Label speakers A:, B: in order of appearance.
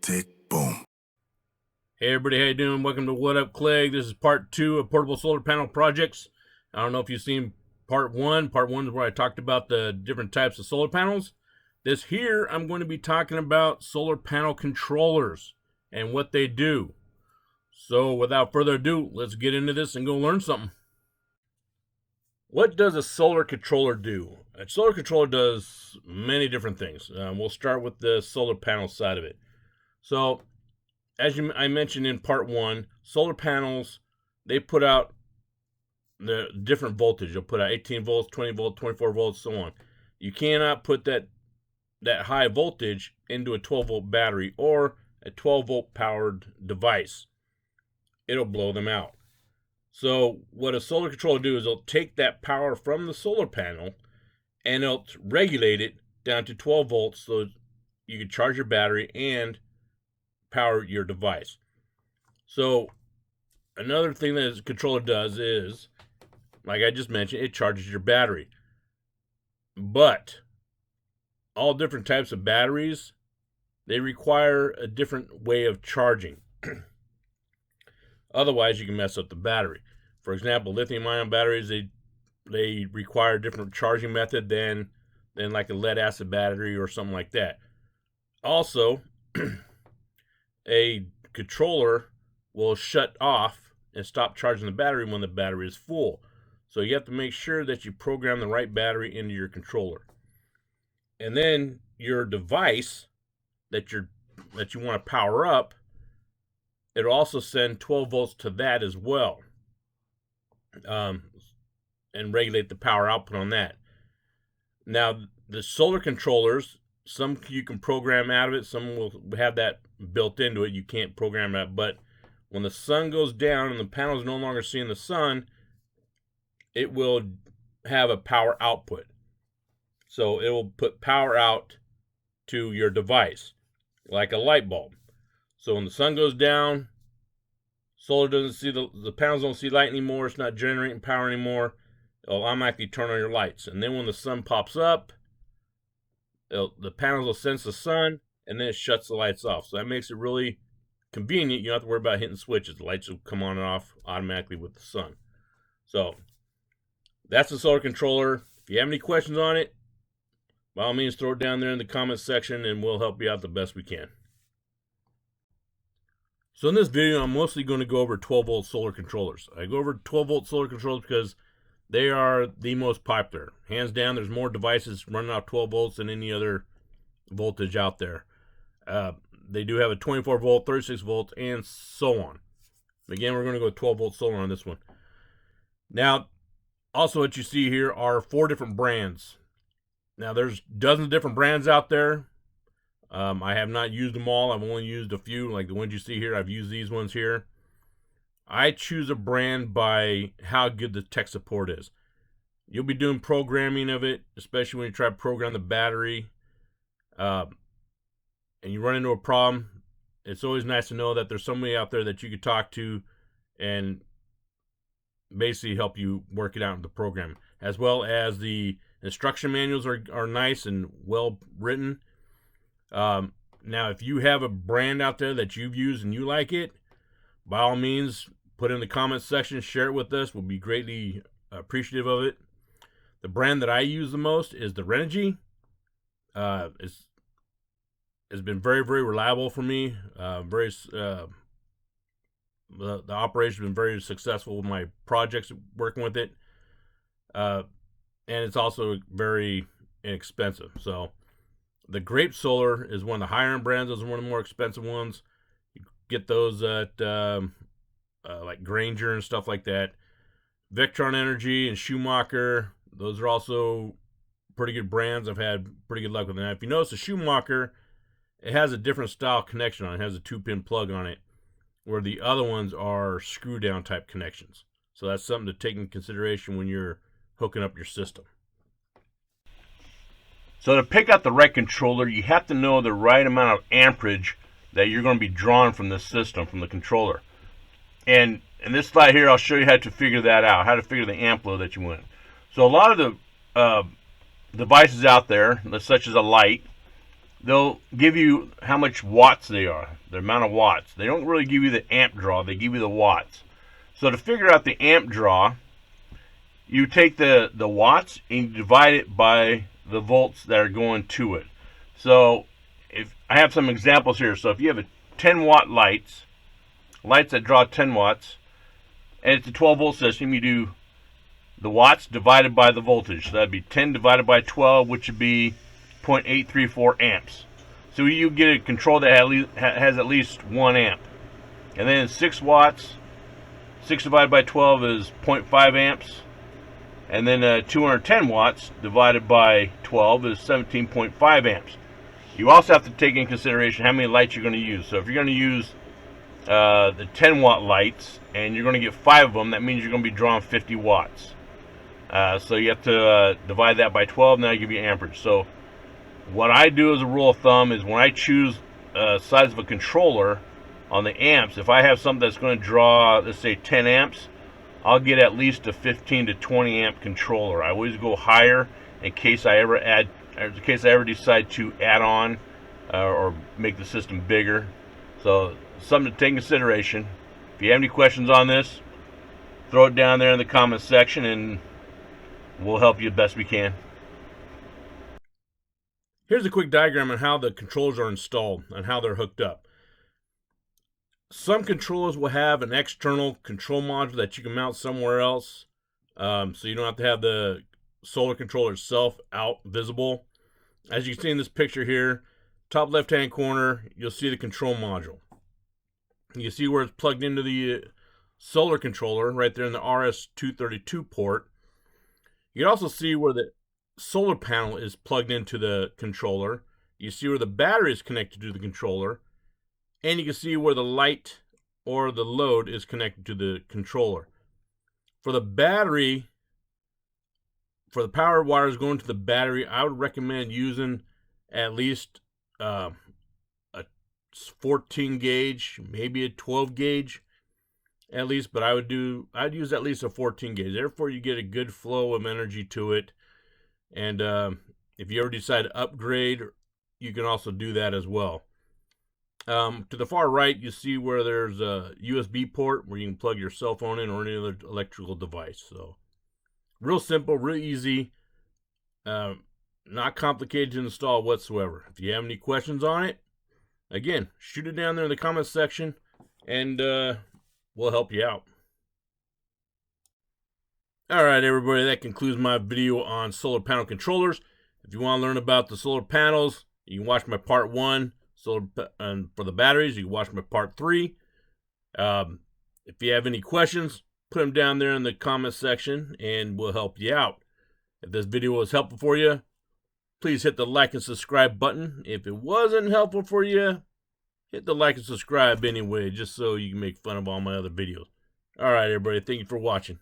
A: tick, boom.
B: Hey everybody, how you doing? Welcome to What Up Clegg. This is part 2 of portable solar panel projects. I don't know if you've seen part 1. Part 1 is where I talked about the different types of solar panels. This here, I'm going to be talking about solar panel controllers and what they do. So without further ado, let's get into this and go learn something. What does a solar controller do? A solar controller does many different things. We'll start with the solar panel side of it. So as I mentioned in part 1, solar panels, they put out the different voltage. They'll put out 18 volts, 20 volts, 24 volts, so on. You cannot put that high voltage into a 12-volt battery or a 12-volt powered device. It'll blow them out. So what a solar controller will do is it'll take that power from the solar panel and it'll regulate it down to 12 volts so you can charge your battery and power your device. So another thing that a controller does is, like I just mentioned, it charges your battery. But all different types of batteries, they require a different way of charging. Otherwise, you can mess up the battery. For example, lithium-ion batteries, they require a different charging method than like a lead-acid battery or something like that. Also, a controller will shut off and stop charging the battery when the battery is full. So you have to make sure that you program the right battery into your controller. And then your device that you want to power up, it'll also send 12 volts to that as well, and regulate the power output on that. Now, the solar controllers, some you can program out of it, some will have that built into it. You can't program that, but when the sun goes down and the panel is no longer seeing the sun, it will have a power output. So it will put power out to your device, like a light bulb. So when the sun goes down, solar doesn't see the panels don't see light anymore. It's not generating power anymore. It'll automatically turn on your lights. And then when the sun pops up, the panels will sense the sun, and then it shuts the lights off. So that makes it really convenient. You don't have to worry about hitting switches. The lights will come on and off automatically with the sun. So that's the solar controller. If you have any questions on it, by all means, throw it down there in the comments section, and we'll help you out the best we can. So in this video, I'm mostly going to go over 12-volt solar controllers. I go over 12-volt solar controllers because they are the most popular. Hands down, there's more devices running off 12 volts than any other voltage out there. They do have a 24 volt, 36 volts, and so on. Again, we're going to go 12-volt solar on this one. Now, also what you see here are 4 different brands. Now, there's dozens of different brands out there. I have not used them all. I've only used a few, like the ones you see here. I've used these ones here. I choose a brand by how good the tech support is. You'll be doing programming of it, especially when you try to program the battery, and you run into a problem. It's always nice to know that there's somebody out there that you could talk to and basically help you work it out in the program. As well as the instruction manuals are nice and well written. Now, if you have a brand out there that you've used and you like it, by all means, put it in the comments section, share it with us. We'll be greatly appreciative of it. The brand that I use the most is the Renogy. It's been very, very reliable for me. The operation has been very successful with my projects working with it. And it's also very inexpensive. So the Grape Solar is one of the higher end brands. Those are one of the more expensive ones. You get those at like Granger and stuff like that. Victron Energy and Schumacher, those are also pretty good brands. I've had pretty good luck with them. Now, if you notice, the Schumacher, it has a different style connection on it. It has a 2-pin plug on it, where the other ones are screw-down type connections. So that's something to take into consideration when you're hooking up your system. So to pick out the right controller, you have to know the right amount of amperage that you're going to be drawing from the system, from the controller. And in this slide here, I'll show you how to figure that out, how to figure the amp load that you want. So a lot of the devices out there, such as a light, they'll give you how much watts they are, the amount of watts. They don't really give you the amp draw, they give you the watts. So to figure out the amp draw, you take the watts and you divide it by the volts that are going to it. So if I have some examples here, so if you have a 10 watt lights that draw 10 watts, and it's a 12 volt system, you do the watts divided by the voltage. So that'd be 10 divided by 12, which would be 0.834 amps. So you get a control that has at least 1 amp. And then 6 watts, 6 divided by 12 is 0.5 amps. And then 210 watts divided by 12 is 17.5 amps. You also have to take into consideration how many lights you're going to use. So if you're going to use the 10 watt lights and you're going to get 5 of them, that means you're going to be drawing 50 watts. So you have to divide that by 12, and that'll give you amperage. So what I do as a rule of thumb is when I choose size of a controller on the amps, if I have something that's going to draw, let's say 10 amps, I'll get at least a 15 to 20 amp controller. I always go higher in case I ever decide to add on or make the system bigger. So something to take into consideration. If you have any questions on this, throw it down there in the comments section and we'll help you the best we can. Here's a quick diagram on how the controllers are installed and how they're hooked up. Some controllers will have an external control module that you can mount somewhere else, so you don't have to have the solar controller itself out visible. As you can see in this picture here, top left hand corner, you'll see the control module. You see where it's plugged into the solar controller right there in the RS-232 port. You can also see where the solar panel is plugged into the controller. You see where the battery is connected to the controller. And you can see where the light or the load is connected to the controller. For the battery, for the power wires going to the battery, I would recommend using at least a 14 gauge, maybe a 12 gauge at least, but I'd use at least a 14 gauge. Therefore, you get a good flow of energy to it. And if you ever decide to upgrade, you can also do that as well. To the far right, you see where there's a USB port where you can plug your cell phone in or any other electrical device. So real simple, real easy, not complicated to install whatsoever. If you have any questions on it, again, shoot it down there in the comments section and we'll help you out. Alright everybody, that concludes my video on solar panel controllers. If you want to learn about the solar panels, you can watch my part 1. And for the batteries, you can watch my part 3. If you have any questions, put them down there in the comment section and we'll help you out. If this video was helpful for you, please hit the like and subscribe button. If it wasn't helpful for you, hit the like and subscribe anyway, just so you can make fun of all my other videos. Alright everybody, thank you for watching.